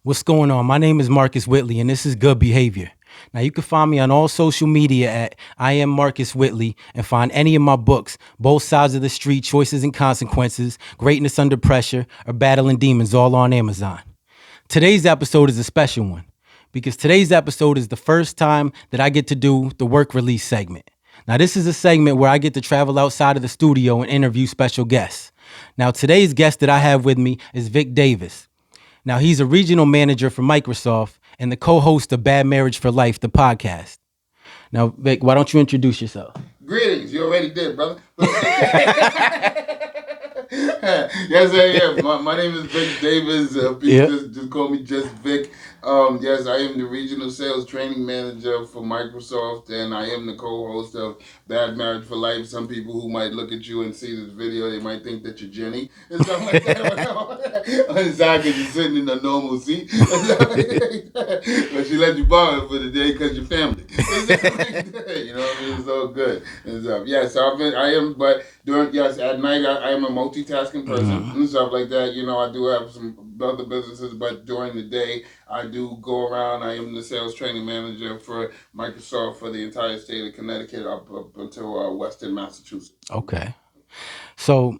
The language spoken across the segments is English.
What's going on? My name is Marcus Whitley, and this is Good Behavior. Now, you can find me on all social media at I am Marcus Whitley and find any of my books, Both Sides of the Street, Choices and Consequences, Greatness Under Pressure, or Battling Demons, all on Amazon. Today's episode is a special one because today's episode is the first time that I get to do the work release segment. Now, this is a segment where I get to travel outside of the studio and interview special guests. Now, today's guest that I have with me is Vic Davis. Now, he's a regional manager for Microsoft and the co-host of Bad Marriage for Life, the podcast. Now, Vic, why don't you introduce yourself? Greetings. You already did, brother. Yes, I am. My name is Vic Davis. People Yeah. just call me just Vic. Yes, I am the regional sales training manager for Microsoft, and I am the co-host of Bad Marriage for Life. Some people who might look at you and see this video, they might think that you're Jenny and stuff like that. Inside, because you're sitting in a normal seat, but she let you borrow it for the day because you're family. You know what I mean? It's all good and stuff. Yeah, so I am, but at night I am a multitasking person and stuff like that. You know, I do have some other businesses, but during the day I do go around. I am the sales training manager for Microsoft for the entire state of Connecticut up until Western Massachusetts. Okay. So,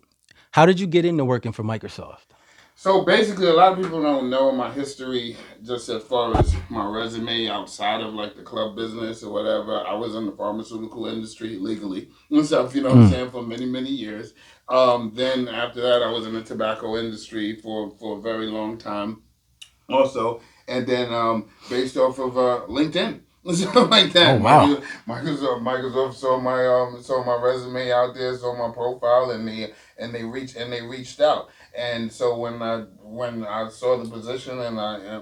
how did you get into working for Microsoft? So basically, a lot of people don't know my history just as far as my resume outside of like the club business or whatever. I was in the pharmaceutical industry legally and stuff, you know what I'm saying, for many, many years. Then after that, I was in the tobacco industry for a very long time also. And then based off of LinkedIn. Something like that. Oh, wow. Microsoft saw my resume out there, saw my profile, and they reached out. And so when I saw the position and I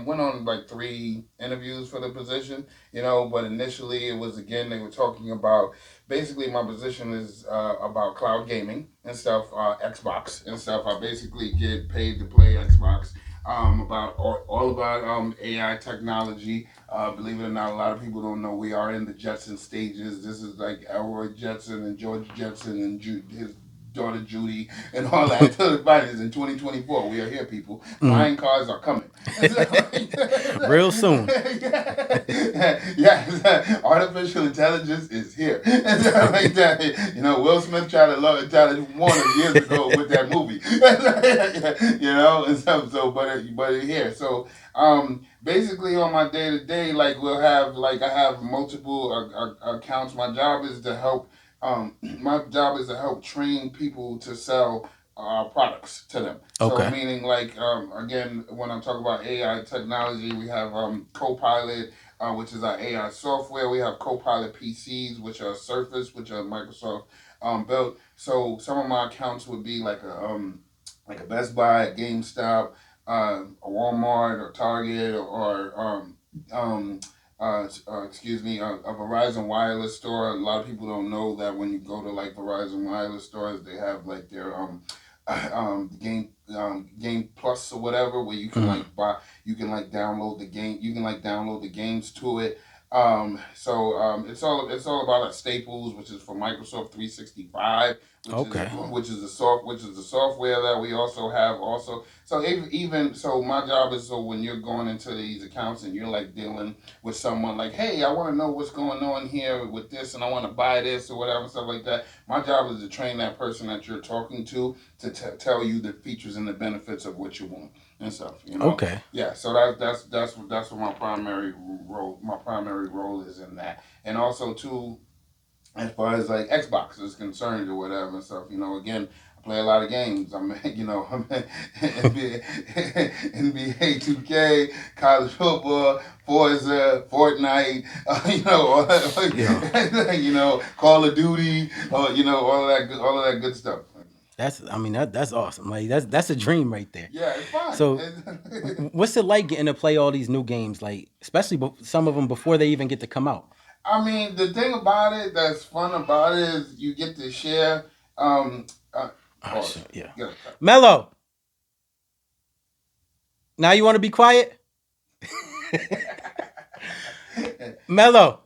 went on like 3 interviews for the position, you know, but initially it was again they were talking about basically my position is about cloud gaming and stuff, Xbox and stuff. I basically get paid to play Xbox. About all about AI technology. Believe it or not, a lot of people don't know we are in the Jetson stages. This is like Elroy Jetson and George Jetson and his daughter Judy and all that. Fighters in 2024. We are here, people. Flying cars are coming. Real soon. Yes, artificial intelligence is here. Like that. You know, Will Smith tried to warn us years ago with that movie. You know, and stuff. So, but it here. So, basically on my day to day, like I have multiple accounts. My job is to help. My job is to help train people to sell products to them. So Okay. meaning like again, when I'm talking about AI technology, we have Copilot, which is our AI software. We have Copilot PCs, which are Surface, which are Microsoft built. So some of my accounts would be like a Best Buy, a GameStop, a Walmart, or Target, or excuse me, a Verizon wireless store. A lot of people don't know that when you go to like Verizon wireless stores, they have like their game plus or whatever, where you can like buy, you can like download the game, you can like download the games to it. It's all about Staples, which is for Microsoft 365, Okay. which is the software that we also have also. So even so, my job is so when you're going into these accounts and you're like dealing with someone like, hey, I want to know what's going on here with this, and I want to buy this or whatever stuff like that. My job is to train that person that you're talking to tell you the features and the benefits of what you want and stuff. You know. Okay. Yeah. So that's what my primary role is in that, and also too as far as like Xbox is concerned or whatever and stuff. You know, again, I play a lot of games. I'm NBA 2K, college football, Forza, Fortnite, Yeah. you know, Call of Duty, you know, all of that good stuff. That's awesome. Like that's a dream right there. Yeah, it's fun. So, what's it like getting to play all these new games? Like, especially some of them before they even get to come out. I mean, the thing about it that's fun about it is you get to share. Um, Oh Pause. shit. Yeah. Yeah. Mello. Now you want to be quiet, Mello.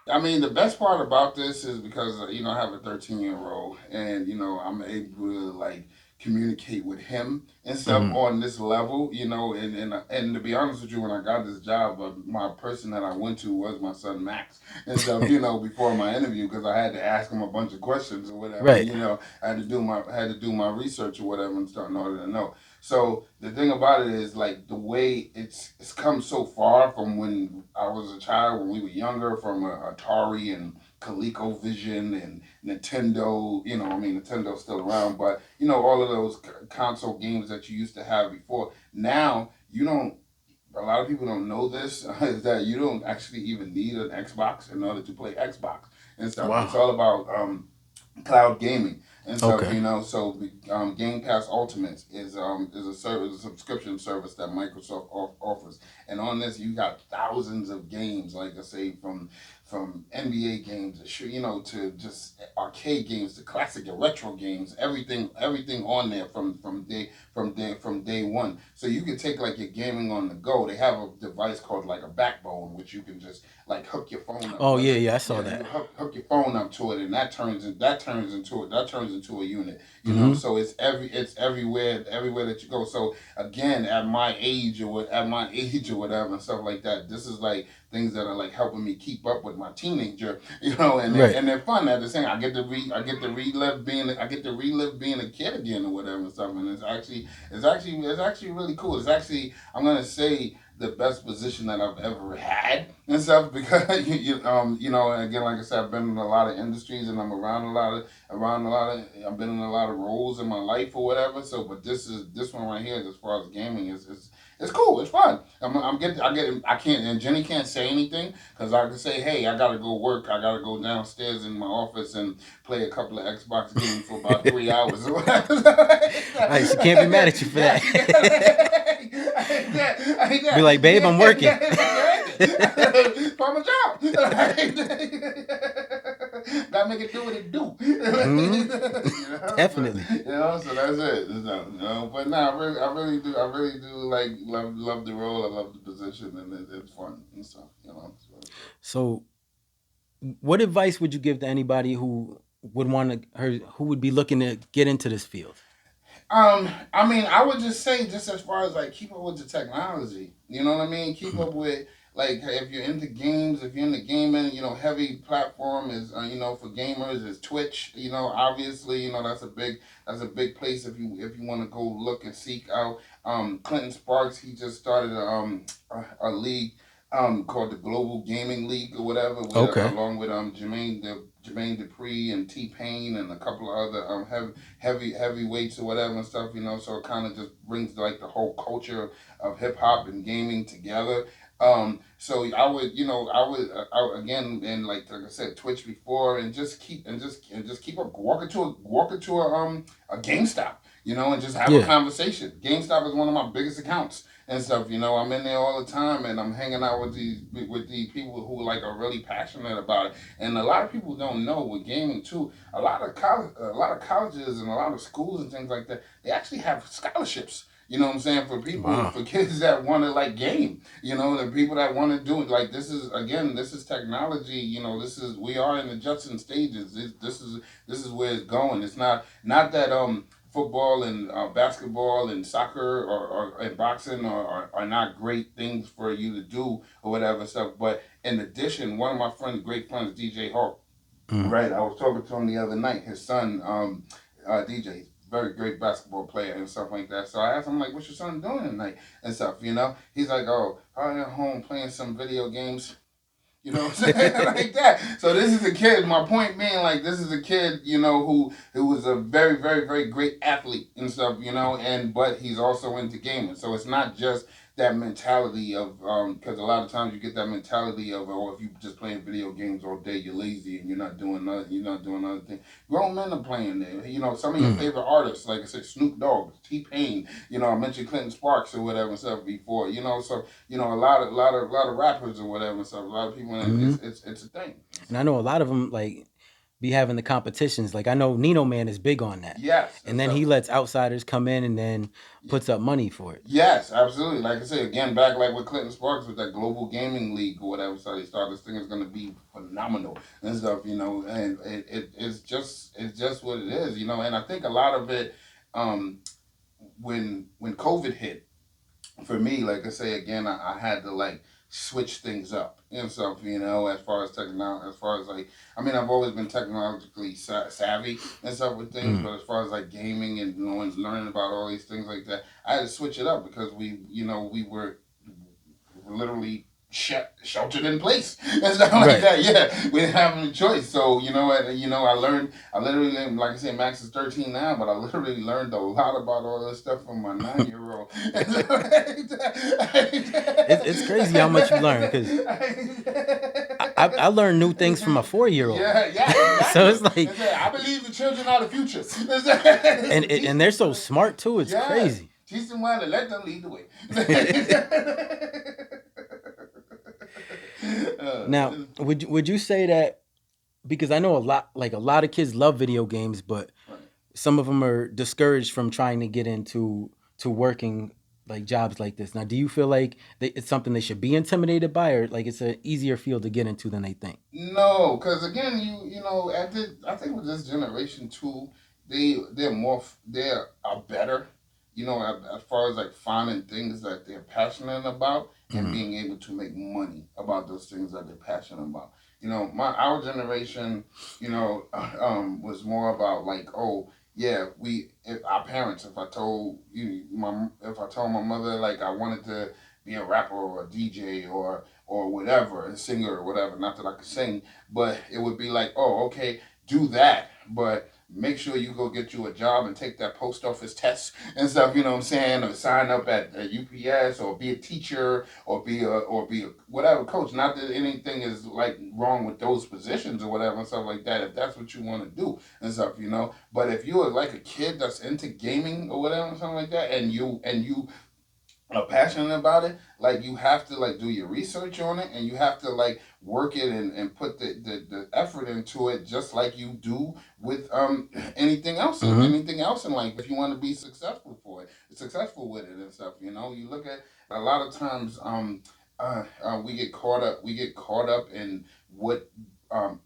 I mean, the best part about this is because you know I have a 13-year-old, and you know I'm able to like communicate with him and stuff Hmm. on this level, and to be honest with you, when I got this job, my person that I went to was my son Max and stuff, before my interview because I had to ask him a bunch of questions or whatever, Right. I had to do my research or whatever and stuff in order to know. So the thing about it is like the way it's come so far from when I was a child, when we were younger, from Atari and ColecoVision and Nintendo. Nintendo's still around, but all of those console games that you used to have before. Now you don't. A lot of people don't know this is that you don't actually even need an Xbox in order to play Xbox and stuff. It's Wow. all about cloud gaming and stuff. Okay. So Game Pass Ultimate is a service, a subscription service that Microsoft offers, and on this you got thousands of games, like I say, from NBA games to just arcade games, to classic and retro games, everything on there from day one. So you can take like your gaming on the go. They have a device called like a backbone, which you can just like hook your phone up. Oh yeah, Whether yeah, I saw yeah, you that. hook your phone up to it, and that turns into a unit. Hmm. So it's everywhere that you go. So again, at my age or whatever and stuff like that, this is like things that are like helping me keep up with my teenager, Right. and they're fun at the same. I get to relive being a kid again or whatever and stuff, and it's actually really cool. It's actually, I'm gonna say, the best position that I've ever had and stuff because and again, like I said, I've been in a lot of industries and I'm around a lot of I've been in a lot of roles in my life or whatever. So, but this one right here, as far as gaming, is it's cool. It's fun. I can't, and Jenny can't say anything because I can say, hey, I gotta go work. I gotta go downstairs in my office and play a couple of Xbox games for about 3 hours or whatever. Right. She can't be mad at you for Yeah, that. you got I ain't Be like, that. babe, I'm working. For my job. Gotta make it do what it do. Hmm. But Definitely. so that's it. But no, I really do like love the role. I love the position, and it's fun and stuff. So it's good. So, what advice would you give to anybody who would want to, her, who would be looking to get into this field? I mean, I would just say, just as far as like keep up with the technology. You know what I mean? Keep Mhm. up with like if you're into games, if you're into gaming, heavy platform is for gamers is Twitch. Obviously, that's a big place if you want to go look and seek out. Clinton Sparks, he just started a league called the Global Gaming League or whatever, with Okay. along with Jermaine Dupri and T Pain and a couple of other heavyweights or whatever and stuff. So it kind of just brings like the whole culture of hip hop and gaming together. So I would again, and like I said, Twitch before, and just keep up. Walk into a GameStop, and just have a Yeah. conversation. GameStop is one of my biggest accounts and stuff. I'm in there all the time, and I'm hanging out with these people who like are really passionate about it. And a lot of people don't know with gaming too. A lot of colleges and a lot of schools and things like that, they actually have scholarships. You know what I'm saying? Wow. For kids that want to like game, the people that want to do it. Like this is technology. We are in the Judson stages. This is where it's going. It's not that football and basketball and soccer and boxing are not great things for you to do or whatever stuff. But in addition, one of my great friends, DJ Hawk, Mhm. right? I was talking to him the other night. His son, DJ, very great basketball player and stuff like that. So I asked him like, "What's your son doing tonight?" and stuff. He's like, "Oh, probably at home playing some video games." You know what I'm saying? Like that. So this is a kid. My point being, like, this is a kid, who was a very, very, very great athlete and stuff, and but he's also into gaming. So it's not just that mentality of because a lot of times you get that mentality of, oh, if you just playing video games all day, you're lazy and you're not doing other things. Grown men are playing there. Some of your Mhm. favorite artists, like I said, Snoop Dogg, T Pain. I mentioned Clinton Sparks or whatever and stuff before. So a lot of rappers or whatever. So a lot of people, and Mhm. it's a thing. And I know a lot of them like be having the competitions. Like I know Nino Man is big on that, Yes, and and then he stuff. lets outsiders come in and then Yeah. puts up money for it. Yes, absolutely. Like I said, again, back like with Clinton Sparks with that Global Gaming League or whatever. So they started, this thing is going to be phenomenal and stuff. And it's just what it is. And I think a lot of it. um, when COVID hit, for me, like I say again, I had to like switch things up and stuff, as far as technology, as far as like, I mean, I've always been technologically savvy and stuff with things, Mm. but as far as like gaming and learning about all these things like that, I had to switch it up because we were literally sheltered in place and stuff like Right. that. Yeah, we didn't have any choice. So I learned. I literally, like I said, Max is 13 now, but I literally learned a lot about all this stuff from my 9 year old. It's crazy how much you learn because I learned new things from a 4 year old. Yeah, yeah, So exactly. it's like, I believe the children are the future. and they're so smart too. It's Yes, crazy. teach them well and let them lead the way. Now, would you say that, because I know a lot of kids love video games, but right. some of them are discouraged from trying to get into to working like jobs like this. Now, do you feel like it's something they should be intimidated by, or like it's an easier field to get into than they think? No, because again, I think with this generation too, they are better, as far as like finding things that they're passionate about and Mm-hmm. being able to make money about those things that they're passionate about. Our generation, was more about like, oh yeah, if our parents, if I told my mother like I wanted to be a rapper or a DJ or whatever, a singer or whatever. Not that I could sing, but it would be like, oh, okay, do that, but make sure you go get you a job and take that post office test and stuff. You know what I'm saying? Or sign up at UPS or be a teacher or be a whatever coach. Not that anything is like wrong with those positions or whatever and stuff like that. If that's what you want to do and stuff. But if you're like a kid that's into gaming or whatever, something like that, and you are passionate about it, like you have to like do your research on it and you have to like work it and put the effort into it just like you do with Mm-hmm. anything else in life. If you want to be successful with it and stuff, you look at a lot of times we get caught up in what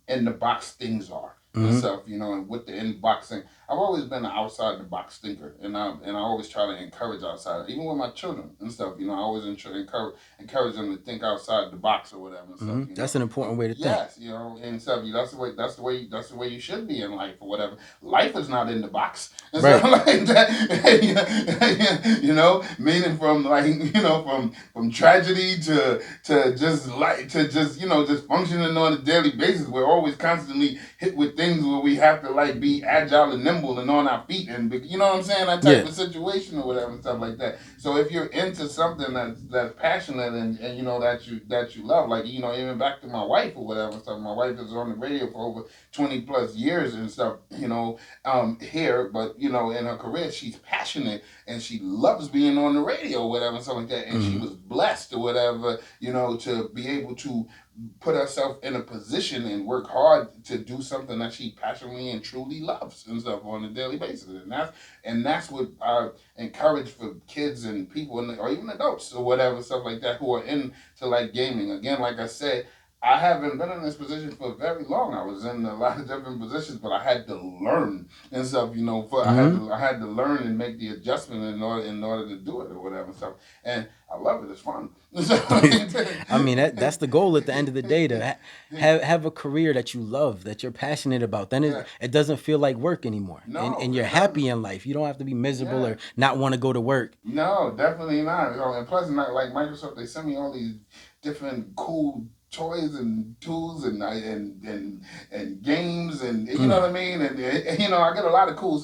in the box things are and Mm-hmm. stuff, and with the in boxing. I've always been an outside the box thinker, and I always try to encourage outside, even with my children and stuff. I always encourage them to think outside the box or whatever and stuff. Mm-hmm. That's an important way to think. Yes, and stuff. That's the way you should be in life or whatever. Life is not in the box and stuff Right. like that. Meaning from like from tragedy to just functioning on a daily basis. We're always constantly hit with things where we have to like be agile and nimble and on our feet, and you know what I'm saying, that type Yeah. of situation or whatever and stuff like that. So if you're into something that's passionate and that you love, like even back to my wife or whatever and stuff. My wife is on the radio for over 20 plus years and stuff. Here, but in her career she's passionate and she loves being on the radio or whatever and stuff like that. And she Mm-hmm. was blessed or whatever, to be able to put herself in a position and work hard to do something that she passionately and truly loves and stuff on a daily basis. And that's what I encourage for kids and people or even adults or whatever stuff like that who are into like gaming. Again, like I said, I haven't been in this position for very long. I was in a lot of different positions, but I had to learn and stuff. For I had Mm-hmm. to I had to learn and make the adjustment in order to do it or whatever stuff. And I love it. It's fun. I mean, that's the goal at the end of the day, to have a career that you love, that you're passionate about. Then Yeah. it doesn't feel like work anymore, and No, you're it doesn't. happy in life. You don't have to be miserable Yeah. or not want to go to work. No, definitely not. And plus, not like Microsoft, they send me all these different cool toys and tools and games and you know Mm. what I mean. And I get a lot of cool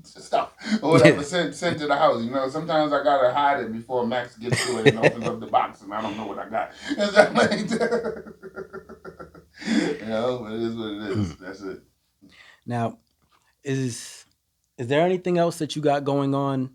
stuff or whatever Yeah. sent to the house. Sometimes I gotta hide it before Max gets to it and opens up the box, and I don't know what I got. And stuff like that. But it is what it is. That's it. Now, is there anything else that you got going on,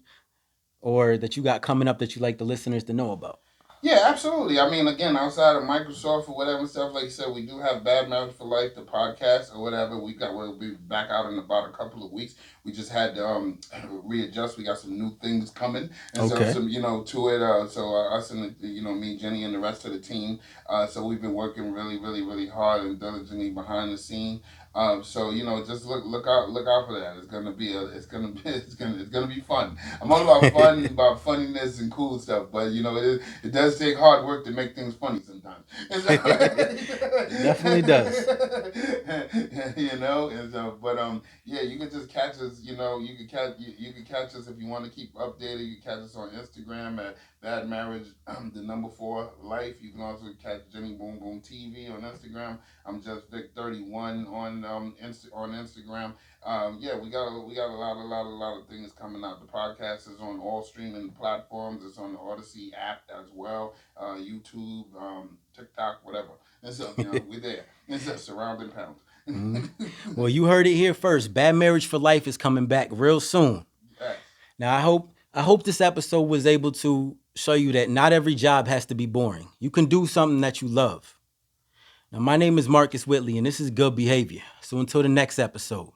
or that you got coming up, that you like the listeners to know about? Yeah, absolutely. I mean, again, outside of Microsoft or whatever stuff, like you said, we do have Bad Marriage for Life, the podcast or whatever. We'll be back out in about a couple of weeks. We just had to readjust. We got some new things coming and so Okay. some to it. So us and me, Jenny, and the rest of the team. So we've been working really, really, really hard and diligently behind the scene. So just look out for that. It's gonna be fun. I'm all about fun, about funniness and cool stuff, but it does take hard work to make things funny sometimes. And so, It definitely does. and so, but yeah, you can just catch us. You can catch us if you want to keep updated. You can catch us on Instagram at Bad Marriage, the number 4 life. You can also catch Jenny Boom Boom TV on Instagram. I'm just Vic 31 on Instagram. Yeah, we got a lot of things coming out. The podcast is on all streaming platforms. It's on the Odyssey app as well. YouTube, TikTok, whatever. And so we're there. It's a surrounding pound. Mhm. Well, you heard it here first. Bad Marriage for Life is coming back real soon. Yes. Now, I hope this episode was able to show you that not every job has to be boring. You can do something that you love. Now, my name is Marcus Whitley, and this is Good Behavior. So until the next episode.